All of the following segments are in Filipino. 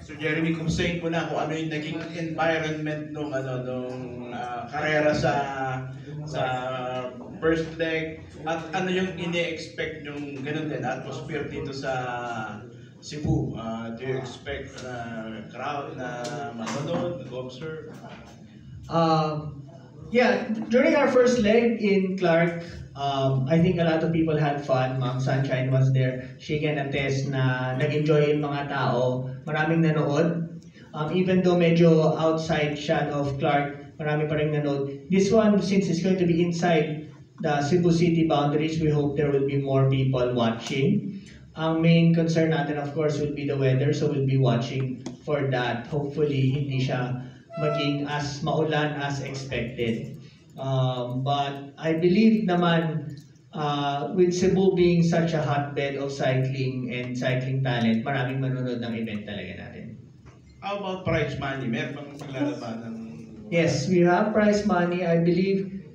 So Jeremy, kumustahin ko na kung ano yung naging environment nung karera sa first leg at ano yung ini-expect yung ganun din atmosphere dito sa Cebu. Do you expect crowd na manonood, mag-observe? Yeah, during our first leg in Clark, I think a lot of people had fun. Ma'am Sunshine was there. She can attest na nag-enjoy yung mga tao. Maraming nanood. Even though medyo outside siya of Clark, marami pa rin nanood. This one, since it's going to be inside the Cebu City boundaries, we hope there will be more people watching. Ang main concern natin, of course, will be the weather. So we'll be watching for that. Hopefully, hindi siya maging as maulan as expected. But I believe naman with Cebu being such a hotbed of cycling and cycling talent, maraming manonood ng event talaga natin. How about prize money? Meron bang paglalabanan? Yes, we have prize money. I believe,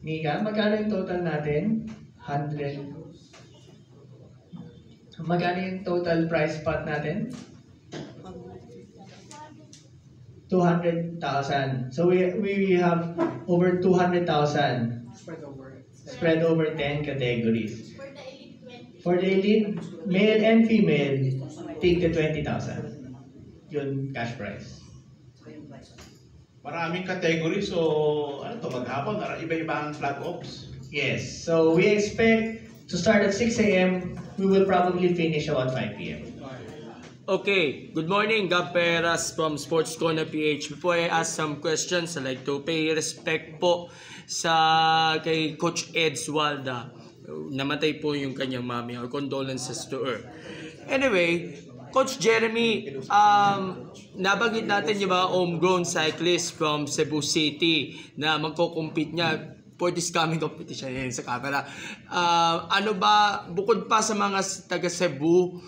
Nika, magkano yung total natin? 100. Magkano yung total prize pot natin? 200,000. So we have over 200,000 spread over 10 categories. For the elite, male and female, take the 20,000. Yun, cash prize. Maraming category, so ano to, maghapon, iba-iba ang flag ops. Yes, so we expect to start at 6 a.m. We will probably finish about 5 p.m. Okay, good morning, Gab Peras from Sports Corner PH. Before I ask some questions, I'd like to pay respect po kay Coach Eds Walda. Namatay po yung kanyang mami. Our condolences to her. Anyway, Coach Jeremy, nabanggit natin yung mga homegrown cyclists from Cebu City na magko-compete niya for this coming competition. Yan sa camera. Ano ba, bukod pa sa mga taga Cebu,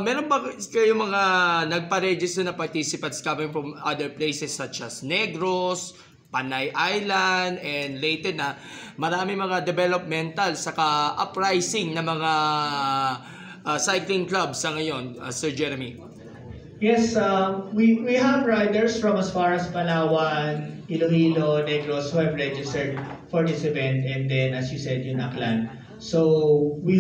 meron ba kayo mga nagpa-register na participants coming from other places such as Negros, Panay Island, and later na marami mga developmental saka uprising na mga cycling clubs sa ngayon, Sir Jeremy? Yes, we have riders from as far as Palawan, Iloilo, Negros who have registered for this event, and then as you said, yung Aklan. So we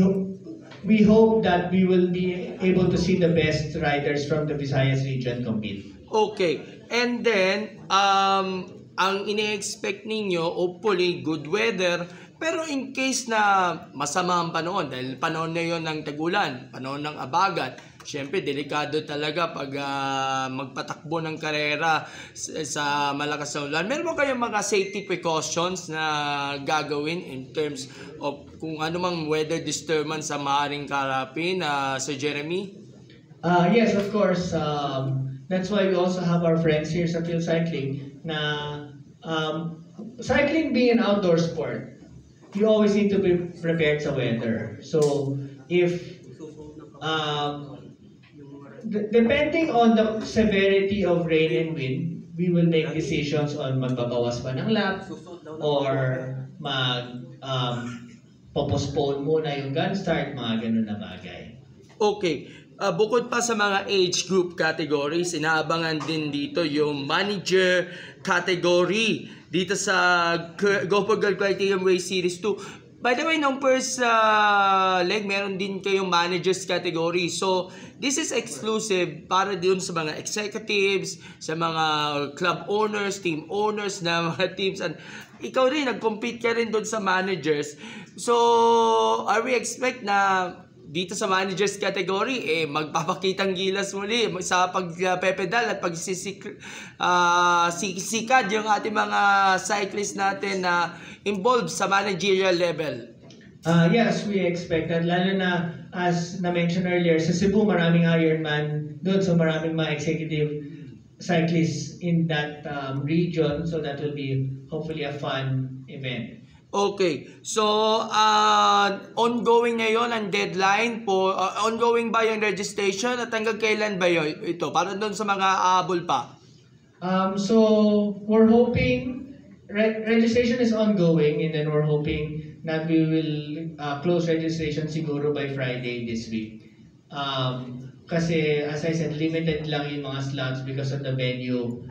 hope that we will be able to see the best riders from the Visayas region compete. Okay. And then, ang ine-expect ninyo, hopefully, good weather. Pero in case na masama ang panahon, dahil panahon na yon ng tagulan, panahon ng abagat, syempre, delikado talaga pag magpatakbo ng karera sa malakas na ulan. Meron mo kayong mga safety precautions na gagawin in terms of kung ano mang weather disturbance sa maaaring karapin, Sir Jeremy? Yes, of course. That's why we also have our friends here sa Field Cycling na cycling being an outdoor sport, you always need to be prepared sa weather. So, if depending on the severity of rain and wind, we will make decisions on magbabawas pa ng lap or postpone muna yung gun start, mga ganun na bagay. Okay. Bukod pa sa mga age group categories, inaabangan din dito yung manager category dito sa Go for Girl Criterium Race Series 2. By the way, nung first leg, meron din kayong managers category. So, this is exclusive para din sa mga executives, sa mga club owners, team owners na mga teams. And ikaw rin, nag-compete ka rin doon sa managers. So, are we expect na dito sa managers category, magpapakitang gilas muli sa pagpepedal at pagsisikad yung ating mga cyclists natin na involved sa managerial level? Yes, we expect that. Lalo na, as na-mention earlier, sa Cebu, maraming Ironman doon. So maraming mga executive cyclists in that region. So that will be hopefully a fun event. Okay. So, ongoing ngayon ang deadline po. Ongoing ba yung registration at hanggang kailan ba yun? Ito, para doon sa mga aabol pa. So, we're hoping, registration is ongoing, and then we're hoping that we will close registration siguro by Friday this week. Kasi as I said, limited lang yung mga slots because of the venue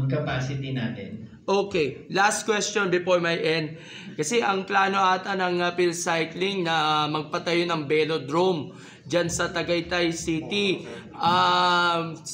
capacity natin. Okay, last question before my end. Kasi ang plano ata ng Phil Cycling na magpatayo ng velodrome dyan sa Tagaytay City.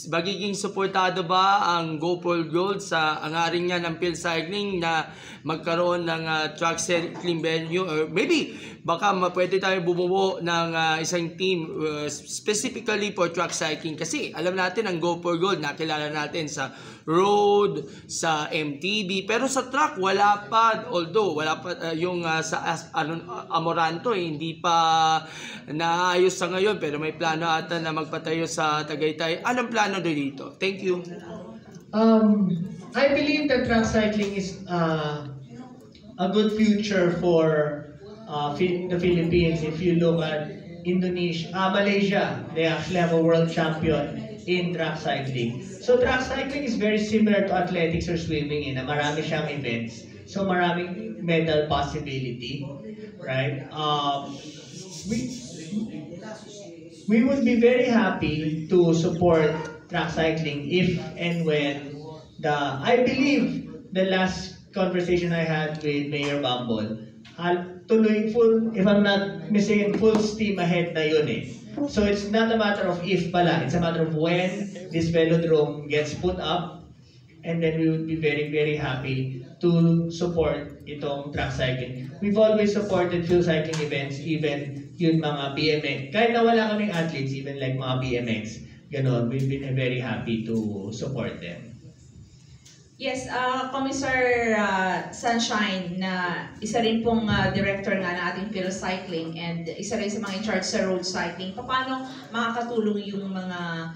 Magiging suportado ba ang Go for Gold sa angaring nga ng Phil Cycling na magkaroon ng track cycling venue? Or maybe baka pwede tayo bumuo ng isang team specifically for track cycling. Kasi alam natin ang Go for Gold, nakilala natin sa road, sa MTB, pero sa track wala pa, although wala pa yung sa Amoranto hindi pa naayos sa ngayon, pero may plano ata na magpatayo sa Tagaytay. Anong plano dito? Thank you. I believe that track cycling is a good future for the Philippines. If you look at Malaysia, they actually have a world champion in track cycling. So track cycling is very similar to athletics or swimming na marami siyang events. So maraming medal possibility, right? We would be very happy to support track cycling if and when I believe the last conversation I had with Mayor Bambol, tuloy full, if I'm not mistaken, full steam ahead na yun eh. So it's not a matter of if pala, it's a matter of when this velodrome gets put up, and then we would be very, very happy to support itong track cycling. We've always supported field cycling events, even yung mga BMX. Kahit na wala kaming athletes, even like mga BMX, ganon, we've been very happy to support them. Yes, Commissar Sunshine na isa rin pong director nga ng ating Phil Cycling and isa rin sa mga in charge sa road cycling. Paano makakatulong yung mga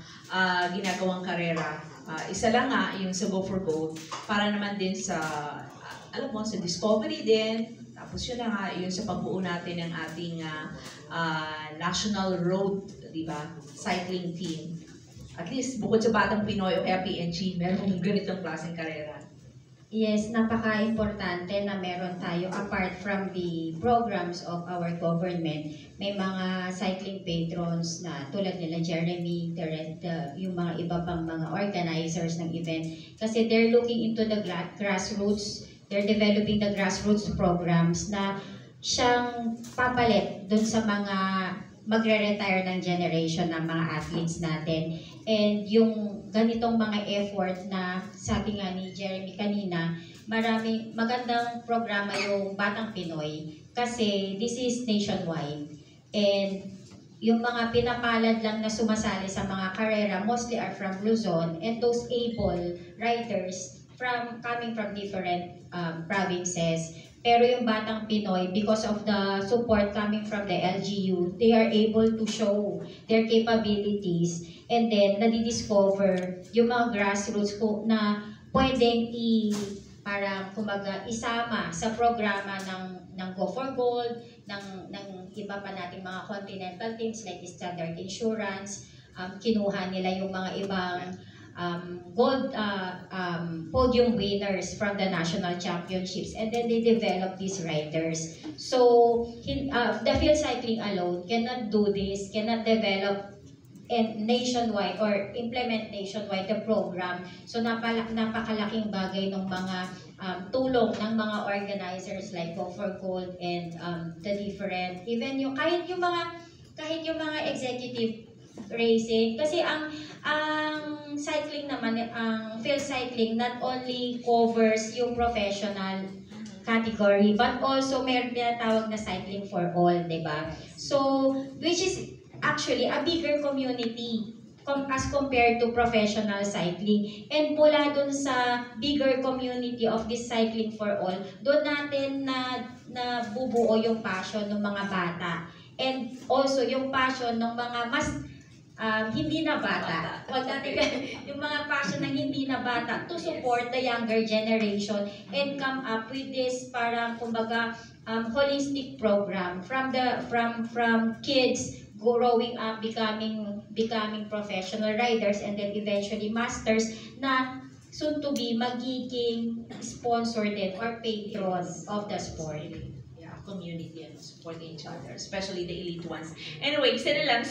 ginagawang karera? Isa lang nga yung sa Go for Gold para naman din sa alam mo sa discovery din. Tapos yun na nga yung sa pagbuo natin ng ating national road, di ba? Cycling team. At least, bukod sa Batang Pinoy o kaya PNG, meron ganitong klaseng karera. Yes, napaka-importante na meron tayo apart from the programs of our government. May mga cycling patrons na tulad nila Jeremy, yung mga iba pang mga organizers ng event. Kasi they're looking into the grassroots, they're developing the grassroots programs na siyang papalit dun sa mga magre-retire ng generation ng mga athletes natin. And yung ganitong mga effort na sabi nga ni Jeremy kanina, magandang programa yung Batang Pinoy kasi this is nationwide. And yung mga pinapalad lang na sumasali sa mga karera mostly are from Luzon, and those able riders coming from different provinces. Pero yung Batang Pinoy, because of the support coming from the LGU, they are able to show their capabilities, and then nadidiscover yung mga grassroots na pwedeng para kumaga isama sa programa ng Go for Gold, ng iba pa nating mga continental teams like Standard Insurance. Kinuha nila yung mga ibang gold podium winners from the national championships, and then they develop these riders. So the field cycling alone cannot do this, cannot develop and nationwide or implement nationwide the program. So napakalaking bagay ng mga tulong ng mga organizers like Go for Gold and the different, even yung kahit yung mga executive racing, kasi ang cycling naman, ang field cycling not only covers yung professional category but also meron tinatawag na cycling for all, di ba? So which is actually a bigger community as compared to professional cycling. And mula dun sa bigger community of this cycling for all, doon natin na bubuo yung passion ng mga bata, and also yung passion ng mga mas hindi na bata. Yung mga passion ng hindi na bata to support the younger generation and come up with this parang kumbaga holistic program from kids growing up, becoming professional riders, and then eventually masters na soon to be magiging sponsor din or patrons of the sport. Yeah, community and supporting each other, especially the elite ones. Anyway, isa na lang